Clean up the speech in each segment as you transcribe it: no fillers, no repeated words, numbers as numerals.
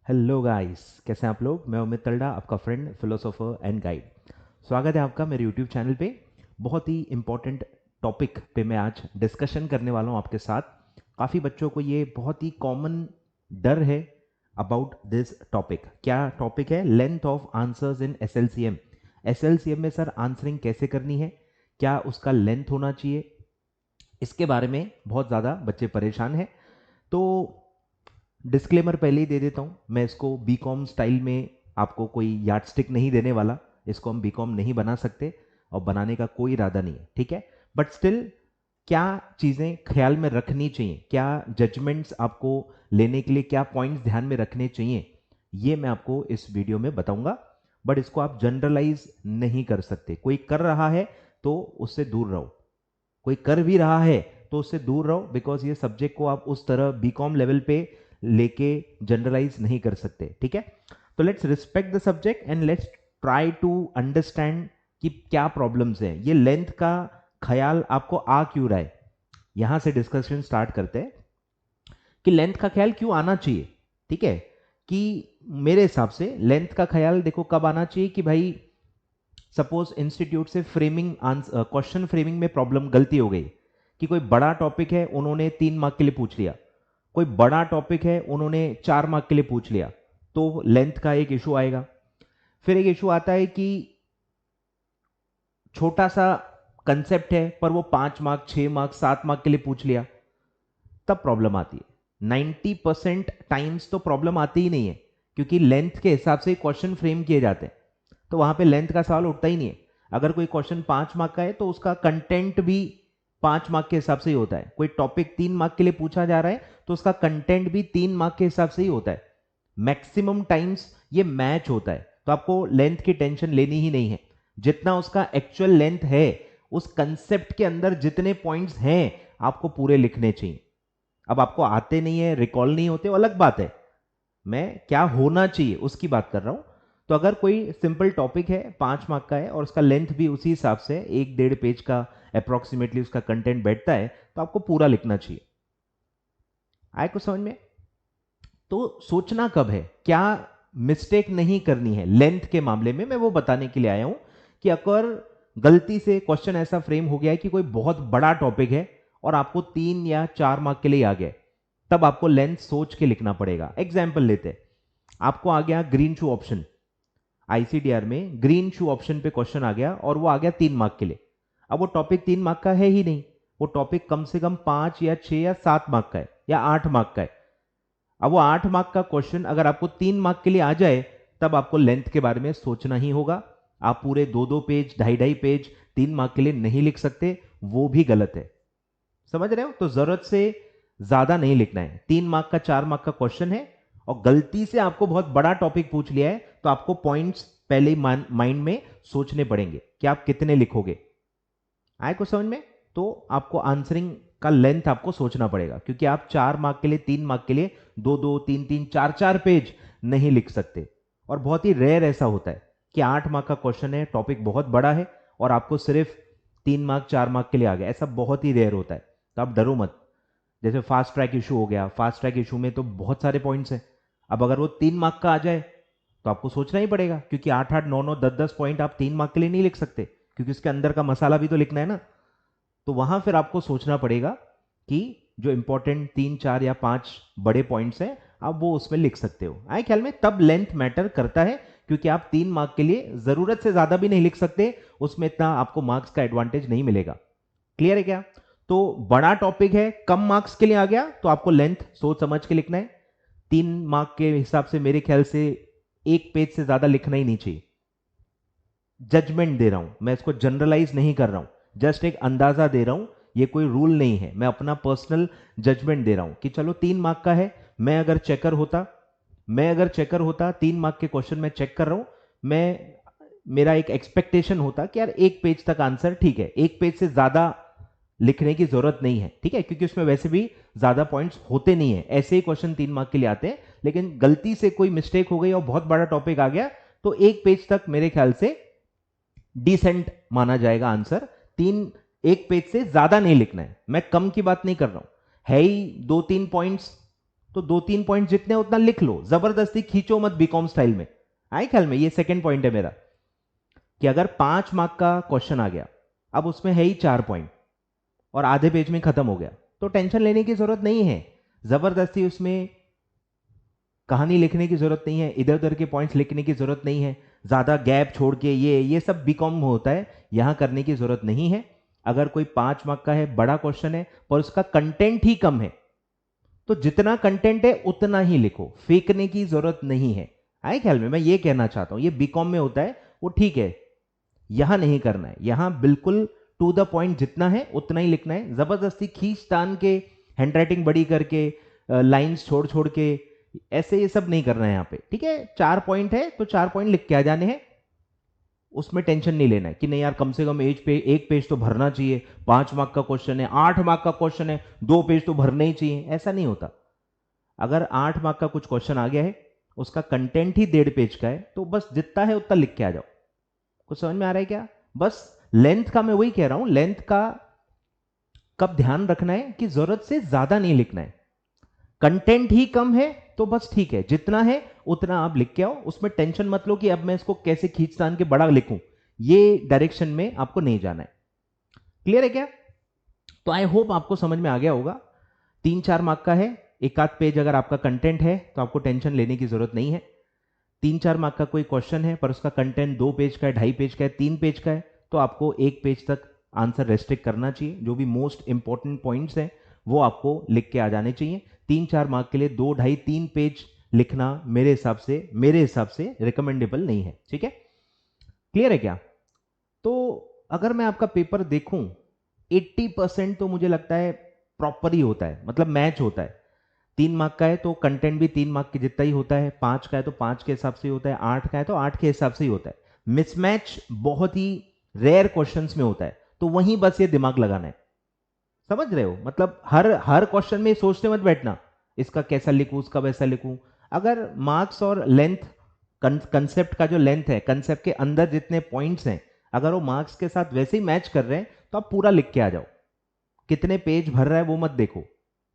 Hello guys, कैसे हैं आप लोग। मैं अमित तलड़ा, आपका फ्रेंड, फिलोसोफर एंड गाइड। स्वागत है आपका मेरे यूट्यूब चैनल पे। बहुत ही इंपॉर्टेंट टॉपिक पे मैं आज डिस्कशन करने वाला हूँ आपके साथ। काफ़ी बच्चों को ये बहुत ही कॉमन डर है अबाउट दिस टॉपिक। क्या टॉपिक है? Length of answers in SLCM. SLCM में सर आंसरिंग कैसे करनी है, क्या उसका लेंथ होना चाहिए, इसके बारे में बहुत ज़्यादा बच्चे परेशान हैं। तो डिस्क्लेमर पहले ही दे देता हूँ, मैं इसको बीकॉम स्टाइल में आपको कोई यार्डस्टिक नहीं देने वाला। इसको हम बीकॉम नहीं बना सकते और बनाने का कोई इरादा नहीं है, ठीक है। बट स्टिल क्या चीज़ें ख्याल में रखनी चाहिए, क्या जजमेंट्स आपको लेने के लिए क्या पॉइंट्स ध्यान में रखने चाहिए, ये मैं आपको इस वीडियो में बताऊंगा। बट इसको आप जनरलाइज नहीं कर सकते। कोई कर रहा है तो उससे दूर रहो, कोई कर भी रहा है तो उससे दूर रहो, बिकॉज ये सब्जेक्ट को आप उस तरह बीकॉम लेवल पे लेके जनरलाइज नहीं कर सकते, ठीक है। तो let's respect the subject and let's try to understand कि क्या प्रॉब्लम्स हैं। ये लेंथ का ख्याल आपको आ क्यों रहा है, यहां से डिस्कशन स्टार्ट करते हैं कि लेंथ का ख्याल क्यों आना चाहिए, ठीक है। कि मेरे हिसाब से लेंथ का ख्याल देखो कब आना चाहिए कि भाई सपोज इंस्टीट्यूट से फ्रेमिंग क्वेश्चन फ्रेमिंग में प्रॉब्लम, गलती हो गई कि कोई बड़ा टॉपिक है उन्होंने 3 मार्क के लिए पूछ लिया, कोई बड़ा टॉपिक है उन्होंने 4 मार्क के लिए पूछ लिया, तो लेंथ का एक इशू आएगा। फिर एक इशू आता है कि छोटा सा कंसेप्ट है पर वो 5 मार्क, 6 मार्क, 7 मार्क के लिए पूछ लिया, तब प्रॉब्लम आती है। 90% टाइम्स तो प्रॉब्लम आती ही नहीं है, क्योंकि लेंथ के हिसाब से क्वेश्चन फ्रेम किए जाते हैं, तो वहां पे लेंथ का सवाल उठता ही नहीं है। अगर कोई क्वेश्चन 5 मार्क का है तो उसका कंटेंट भी 5 मार्क के हिसाब से ही होता है। कोई टॉपिक 3 मार्क के लिए पूछा जा रहा है तो उसका कंटेंट भी 3 मार्क के हिसाब से ही होता है। मैक्सिमम टाइम्स ये मैच होता है, तो आपको लेंथ की टेंशन लेनी ही नहीं है। जितना उसका एक्चुअल लेंथ है, उस कंसेप्ट के अंदर जितने पॉइंट्स हैं आपको पूरे लिखने चाहिए। अब आपको आते नहीं है, रिकॉल नहीं होते, वो अलग बात है। मैं क्या होना चाहिए उसकी बात कर रहा हूं। तो अगर कोई सिंपल टॉपिक है, 5 मार्क का है और उसका लेंथ भी उसी हिसाब से 1-1.5 पेज का अप्रोक्सीमेटली उसका कंटेंट बैठता है, तो आपको पूरा लिखना चाहिए। आए कुछ समझ में? तो सोचना कब है, क्या मिस्टेक नहीं करनी है लेंथ के मामले में, मैं वो बताने के लिए आया हूं कि अगर गलती से क्वेश्चन ऐसा फ्रेम हो गया है कि कोई बहुत बड़ा टॉपिक है और आपको 3 या 4 मार्क के लिए आ गया, तब आपको लेंथ सोच के लिखना पड़ेगा। एग्जाम्पल लेते हैं, आपको आ गया ग्रीन शू ऑप्शन, आईसीडीआर में ग्रीन शू ऑप्शन पे क्वेश्चन आ गया और वो आ गया 3 मार्क के लिए। अब वो टॉपिक 3 मार्क का है ही नहीं, वो टॉपिक कम से कम 5 या 6 या 7 मार्क का है या 8 मार्क का है। अब वो 8 मार्क का क्वेश्चन अगर आपको 3 मार्क के लिए आ जाए, तब आपको लेंथ के बारे में सोचना ही होगा। आप पूरे 2-2 पेज, 2.5-2.5 पेज 3 मार्क के लिए नहीं लिख सकते, वो भी गलत है। समझ रहे हो? तो जरूरत से ज्यादा नहीं लिखना है। 3 मार्क का, 4 मार्क का क्वेश्चन है और गलती से आपको बहुत बड़ा टॉपिक पूछ लिया है, तो आपको पॉइंट्स पहले ही माइंड में सोचने पड़ेंगे कि आप कितने लिखोगे। आए कुछ समझ में? तो आपको आंसरिंग का लेंथ आपको सोचना पड़ेगा, क्योंकि आप 4 मार्क के लिए, 3 मार्क के लिए 2-2, 3-3, 4-4 पेज नहीं लिख सकते। और बहुत ही रेयर ऐसा होता है कि 8 मार्क का क्वेश्चन है, टॉपिक बहुत बड़ा है और आपको सिर्फ 3 मार्क, 4 मार्क के लिए आ गया, ऐसा बहुत ही रेयर होता है। तो आप डरो मत। जैसे फास्ट ट्रैक इशू हो गया, फास्ट ट्रैक इशू में तो बहुत सारे पॉइंट्स हैं। अब अगर वो 3 मार्क का आ जाए तो आपको सोचना ही पड़ेगा, क्योंकि 8-8, 9-9, 10-10 पॉइंट आप 3 मार्क के लिए नहीं लिख सकते, क्योंकि उसके अंदर का मसाला भी तो लिखना है ना। तो वहां फिर आपको सोचना पड़ेगा कि जो इंपॉर्टेंट 3, 4 या 5 बड़े पॉइंट्स हैं, आप वो उसमें लिख सकते हो। आए ख्याल में? तब लेंथ मैटर करता है, क्योंकि आप 3 मार्क के लिए जरूरत से ज्यादा भी नहीं लिख सकते, उसमें इतना आपको मार्क्स का एडवांटेज नहीं मिलेगा। क्लियर है क्या? तो बड़ा टॉपिक है, कम मार्क्स के लिए आ गया, तो आपको लेंथ सोच समझ के लिखना है। 3 मार्क के हिसाब से मेरे ख्याल से 1 पेज से ज्यादा लिखना ही नहीं चाहिए। जजमेंट दे रहा हूं मैं, इसको जनरलाइज नहीं कर रहा हूं, जस्ट एक अंदाजा दे रहा हूं। ये कोई रूल नहीं है, मैं अपना पर्सनल जजमेंट दे रहा हूं कि चलो 3 मार्क का है। मैं अगर चेकर होता 3 मार्क के क्वेश्चन में चेक कर रहा हूं, मैं मेरा एक एक्सपेक्टेशन होता कि यार 1 पेज तक आंसर ठीक है, 1 पेज से ज्यादा लिखने की जरूरत नहीं है, ठीक है, क्योंकि उसमें वैसे भी ज्यादा पॉइंट्स होते नहीं है। ऐसे ही क्वेश्चन 3 मार्क के लिए आते हैं, लेकिन गलती से कोई मिस्टेक हो गई और बहुत बड़ा टॉपिक आ गया, तो 1 पेज तक मेरे ख्याल से डिसेंट माना जाएगा आंसर। 1 पेज से ज्यादा नहीं लिखना है। मैं कम की बात नहीं कर रहा हूं, है ही 2-3 पॉइंट्स, तो 2-3 पॉइंट जितने उतना लिख लो, जबरदस्ती खींचो मत बीकॉम स्टाइल में। आए ख्याल में? ये सेकंड पॉइंट है मेरा कि अगर 5 मार्क का क्वेश्चन आ गया, अब उसमें है ही 4 पॉइंट और आधे पेज में खत्म हो गया, तो टेंशन लेने की जरूरत नहीं है। जबरदस्ती उसमें कहानी लिखने की जरूरत नहीं है, इधर उधर के पॉइंट्स लिखने की जरूरत नहीं है, ज्यादा गैप छोड़ के ये सब बीकॉम में होता है, यहां करने की जरूरत नहीं है। अगर कोई 5 मार्क का है, बड़ा क्वेश्चन है, पर उसका कंटेंट ही कम है, तो जितना कंटेंट है उतना ही लिखो, फेंकने की जरूरत नहीं है। आए ख्याल में? मैं ये कहना चाहता हूं, ये बीकॉम में होता है वो ठीक है, यहां नहीं करना है। यहां बिल्कुल टू द पॉइंट जितना है उतना ही लिखना है। जबरदस्ती खींच तान के, हैंडराइटिंग बड़ी करके, लाइंस छोड़ छोड़ के, ऐसे ये सब नहीं करना है यहाँ पे। ठीक है, 4 पॉइंट है तो 4 पॉइंट लिख के आ जाने हैं, उसमें टेंशन नहीं लेना है कि नहीं यार कम से कम एक पेज तो भरना चाहिए, 5 मार्क का क्वेश्चन है, 8 मार्क का क्वेश्चन है, 2 पेज तो भरने ही चाहिए। ऐसा नहीं होता। अगर 8 मार्क का कुछ क्वेश्चन आ गया है, उसका कंटेंट ही 1.5 पेज का है, तो बस जितना है उतना लिख के आ जाओ। कुछ समझ में आ रहा है क्या? बस लेंथ का मैं वही कह रहा हूं, लेंथ का कब ध्यान रखना है कि जरूरत से ज्यादा नहीं लिखना है। कंटेंट ही कम है तो बस ठीक है, जितना है उतना आप लिख के आओ, उसमें टेंशन मत लो कि अब मैं इसको कैसे खींचतान के बड़ा लिखूं, ये डायरेक्शन में आपको नहीं जाना है। क्लियर है क्या? तो आई होप आपको समझ में आ गया होगा। 3-4 मार्क का है, एक आध पेज अगर आपका कंटेंट है तो आपको टेंशन लेने की जरूरत नहीं है। 3-4 मार्क का कोई क्वेश्चन है पर उसका कंटेंट 2 पेज का है, 2.5 पेज का है, 3 पेज का है, तो आपको 1 पेज तक आंसर रेस्ट्रिक्ट करना चाहिए। जो भी मोस्ट इंपॉर्टेंट पॉइंट्स हैं वो आपको लिख के आ जाने चाहिए। 3-4 मार्क के लिए 2, 2.5, 3 पेज लिखना मेरे हिसाब से रिकमेंडेबल नहीं है। ठीक है, क्लियर है क्या? तो अगर मैं आपका पेपर देखूं, 80% तो मुझे लगता है प्रॉपर ही होता है, मतलब मैच होता है। 3 मार्क का है तो कंटेंट भी 3 मार्क के जितना ही होता है, 5 का है तो 5 के हिसाब से ही होता है, 8 का है तो 8 के हिसाब से ही होता है। मिसमैच बहुत ही रेयर क्वेश्चंस में होता है, तो वहीं बस ये दिमाग लगाना है। समझ रहे हो? मतलब हर क्वेश्चन में सोचते मत बैठना इसका कैसा लिखूं, उसका वैसा लिखूं। अगर मार्क्स और लेंथ, कंसेप्ट का जो लेंथ है, कंसेप्ट के अंदर जितने पॉइंट्स हैं, अगर वो मार्क्स के साथ वैसे ही मैच कर रहे हैं तो आप पूरा लिख के आ जाओ। कितने पेज भर रहा है वो मत देखो,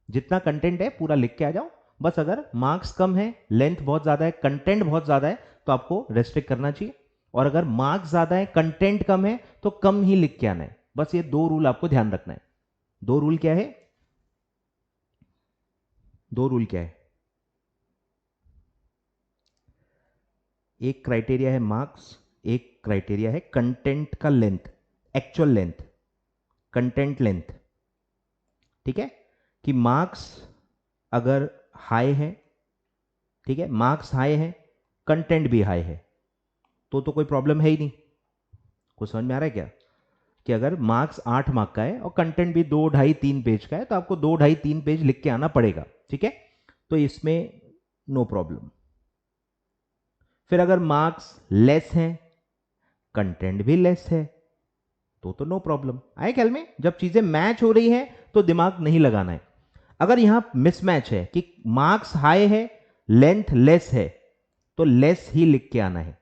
जितना कंटेंट है पूरा लिख के आ जाओ। बस अगर मार्क्स कम है, लेंथ बहुत ज्यादा है, कंटेंट बहुत ज्यादा है, तो आपको रेस्ट्रिक्ट करना चाहिए। और अगर मार्क्स ज्यादा है, कंटेंट कम है, तो कम ही लिख के आना है। बस ये 2 रूल आपको ध्यान रखना है। 2 रूल क्या है? 2 रूल क्या है? एक क्राइटेरिया है मार्क्स, एक क्राइटेरिया है कंटेंट का length, actual length, content length. ठीक है, कि मार्क्स अगर हाई है, ठीक है, मार्क्स हाई है, कंटेंट भी हाई है, तो कोई प्रॉब्लम है ही नहीं। कुछ समझ में आ रहा है क्या? कि अगर मार्क्स 8 मार्क का है और कंटेंट भी 2, 2.5, 3 पेज का है, तो आपको 2, 2.5, 3 पेज लिख के आना पड़ेगा। ठीक है, तो इसमें नो प्रॉब्लम। फिर अगर मार्क्स लेस हैं, कंटेंट भी लेस है, तो नो प्रॉब्लम। आए ख्याल में? जब चीजें मैच हो रही है तो दिमाग नहीं लगाना है। अगर यहां मिसमैच है कि मार्क्स हाई है, लेंथ लेस है, तो लेस ही लिख के आना है।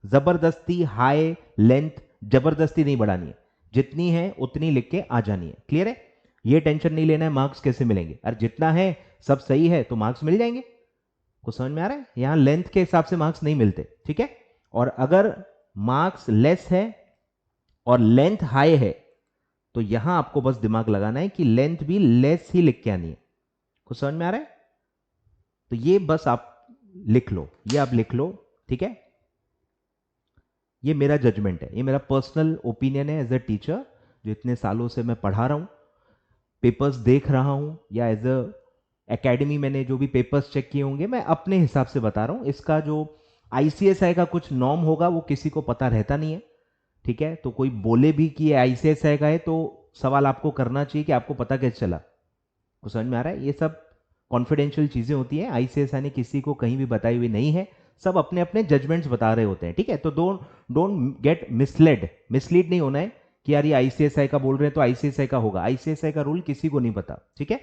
जबरदस्ती हाई लेंथ जबरदस्ती नहीं बढ़ानी है, जितनी है उतनी लिख के आ जानी है। क्लियर है? ये टेंशन नहीं लेना है मार्क्स कैसे मिलेंगे, अरे जितना है सब सही है तो मार्क्स मिल जाएंगे। कुछ समझ में आ रहा है? यहां लेंथ के हिसाब से मार्क्स नहीं मिलते। ठीक है, और अगर मार्क्स लेस है और लेंथ हाई है, तो यहां आपको बस दिमाग लगाना है कि लेंथ भी लेस ही लिख के आनी है। कुछ समझ में आ रहा है? तो ये बस आप लिख लो, ये आप लिख लो। ठीक है, ये मेरा जजमेंट है, ये मेरा पर्सनल ओपिनियन है एज अ टीचर, जो इतने सालों से मैं पढ़ा रहा हूं, पेपर्स देख रहा हूं, या एज अ एकेडमी मैंने जो भी पेपर्स चेक किए होंगे, मैं अपने हिसाब से बता रहा हूं। इसका जो आईसीएसआई का कुछ नॉर्म होगा वो किसी को पता रहता नहीं है। ठीक है, तो कोई बोले भी कि आईसीएसआई का है तो सवाल आपको करना चाहिए कि आपको पता कैसे चला। कुछ समझ में आ रहा है? ये सब कॉन्फिडेंशियल चीजें होती है, आईसीएसआई ने किसी को कहीं भी बताई हुई नहीं है, सब अपने अपने जजमेंट्स बता रहे होते हैं। ठीक है, तो डोंट गेट मिसलीड नहीं होना है कि यार ये आईसीएसआई का बोल रहे हैं तो आईसीएसआई का होगा। आईसीएसआई का रूल किसी को नहीं पता। ठीक है,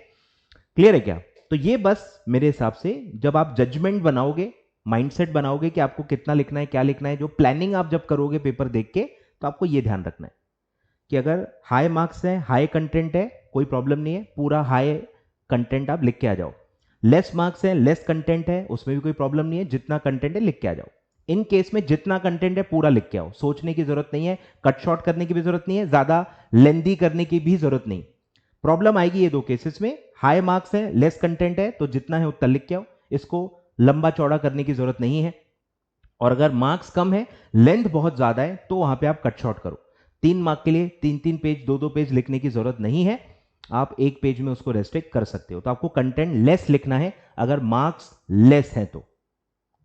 क्लियर है क्या? तो ये बस मेरे हिसाब से जब आप जजमेंट बनाओगे, माइंडसेट बनाओगे कि आपको कितना लिखना है, क्या लिखना है, जो प्लानिंग आप जब करोगे पेपर देख के, तो आपको ये ध्यान रखना है कि अगर हाई मार्क्स है, हाई कंटेंट है, कोई प्रॉब्लम नहीं है, पूरा हाई कंटेंट आप लिख के आ जाओ। लेस मार्क्स है, लेस कंटेंट है, उसमें भी कोई प्रॉब्लम नहीं है, जितना कंटेंट है लिख के आ जाओ। इन केस में जितना कंटेंट है पूरा लिख के आओ, सोचने की जरूरत नहीं है, कट शॉर्ट करने की भी जरूरत नहीं है, ज्यादा लेंदी करने की भी जरूरत नहीं। प्रॉब्लम आएगी ये दो केसेस में, हाई मार्क्स है, लेस कंटेंट है, तो जितना है उतना लिख के आओ, इसको लंबा चौड़ा करने की जरूरत नहीं है। और अगर मार्क्स कम है, लेंथ बहुत ज्यादा है, तो वहां पे आप कट शॉर्ट करो। 3 मार्क के लिए 3 पेज 2 पेज लिखने की जरूरत नहीं है, आप 1 पेज में उसको रेस्ट्रिक्ट कर सकते हो। तो आपको कंटेंट लेस लिखना है अगर मार्क्स लेस है तो।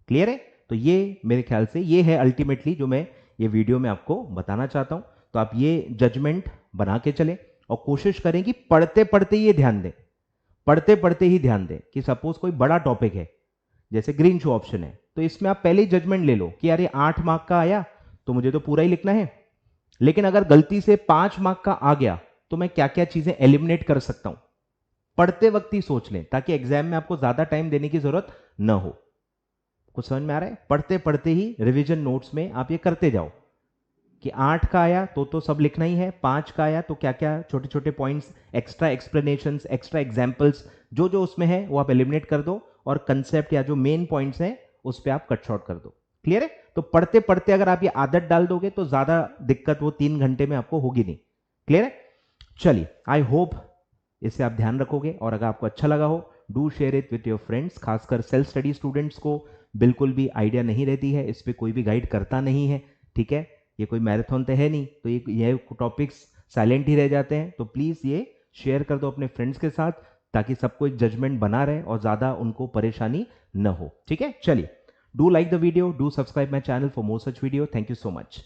क्लियर है? तो ये मेरे ख्याल से ये है अल्टीमेटली जो मैं ये वीडियो में आपको बताना चाहता हूं। तो आप ये जजमेंट बना के चलें और कोशिश करें कि पढ़ते पढ़ते ये ध्यान दें, पढ़ते पढ़ते ही ध्यान दें कि सपोज कोई बड़ा टॉपिक है, जैसे ग्रीन शो ऑप्शन है, तो इसमें आप पहले ही जजमेंट ले लो कि यार ये 8 मार्क का आया तो मुझे तो पूरा ही लिखना है, लेकिन अगर गलती से 5 मार्क का आ गया तो मैं क्या क्या चीजें एलिमिनेट कर सकता हूं। पढ़ते वक्त ही सोच लें ताकि एग्जाम में आपको ज्यादा टाइम देने की जरूरत न हो। कुछ समझ में आ रहा है? पढ़ते पढ़ते ही रिवीजन नोट्स में आप ये करते जाओ कि 8 का आया तो सब लिखना ही है, 5 का आया तो क्या क्या छोटे छोटे points, extra explanations, extra examples जो जो उसमें है वो आप एलिमिनेट कर दो, और कंसेप्ट या जो मेन पॉइंट्स हैं उस पर आप कट शॉर्ट कर दो। क्लियर है? तो पढ़ते पढ़ते अगर आप ये आदत डाल दोगे तो ज्यादा दिक्कत वो 3 घंटे में आपको होगी नहीं। क्लियर है? चलिए, आई होप इसे आप ध्यान रखोगे, और अगर आपको अच्छा लगा हो do share it with your friends. खासकर सेल्फ स्टडी स्टूडेंट्स को बिल्कुल भी आइडिया नहीं रहती है, इस पे कोई भी गाइड करता नहीं है। ठीक है? ये कोई मैराथन तो है नहीं, तो ये टॉपिक्स साइलेंट ही रह जाते हैं। तो प्लीज ये शेयर कर दो अपने फ्रेंड्स के साथ ताकि सबको एक जजमेंट बना रहे और ज्यादा उनको परेशानी न हो। ठीक है? चलिए, do like the video, do subscribe my channel for more such video. Thank you so much.